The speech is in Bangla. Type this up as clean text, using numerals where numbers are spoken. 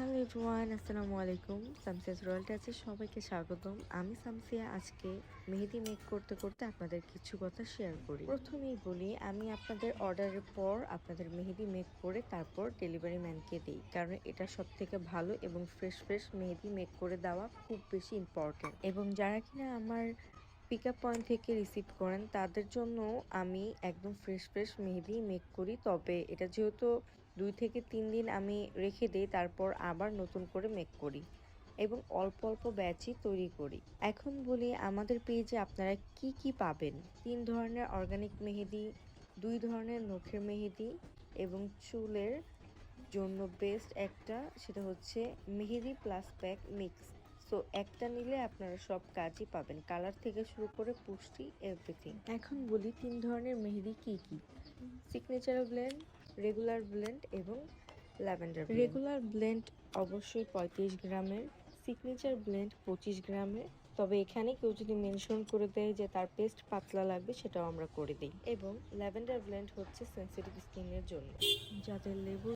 হ্যালো এভরিওয়ান, আসসালামু আলাইকুম। সামসিয়াস রয়্যাল টাচে সবাইকে স্বাগতম। আমি সামসিয়া। আজকে মেহেদি মেক করতে করতে আপনাদের কিছু কথা শেয়ার করি। প্রথমেই বলি, আমি আপনাদের অর্ডারের পর আপনাদের মেহেদি মেক করে তারপর ডেলিভারি ম্যানকে দিই, কারণ এটা সব থেকে ভালো এবং ফ্রেশ মেহেদি মেক করে দেওয়া খুব বেশি ইম্পর্টেন্ট। এবং যারা কিনা আমার পিক আপ পয়েন্ট থেকে রিসিভ করেন তাদের জন্য আমি একদম ফ্রেশ মেহেদি মেক করি। তবে এটা যেহেতু 2 থেকে 3 দিন আমি রেখে দিই, তারপর আবার নতুন করে মেক করি এবং অল্প ব্যাচই তৈরি করি। এখন বলি, আমাদের পেজে আপনারা কি পাবেন। 3 ধরনের অর্গানিক মেহেদি, 2 ধরনের নখের মেহেদি এবং চুলের জন্য বেস্ট একটা, সেটা হচ্ছে মেহেদি প্লাস প্যাক মিক্স। সো একটা নিলে আপনারা সব কাজই পাবেন, কালার থেকে শুরু করে পুষ্টি এভরিথিং। এখন বলি 3 ধরনের মেহেদি কি। সিগনেচার ব্লেন্ড, রেগুলার ব্লেন্ড এবং ল্যাভেন্ডার। রেগুলার ব্লেন্ড অবশ্যই 35 গ্রামের, সিগনেচার ব্লেন্ড 25 গ্রামের। তবে এখানে কেউ যদি মেনশন করে দেয় যে তার পেস্ট পাতলা লাগবে, সেটাও আমরা করে দিই। এবং ল্যাভেন্ডার ব্লেন্ড হচ্ছে সেন্সিটিভ স্কিনের জন্য, যাদের লেবু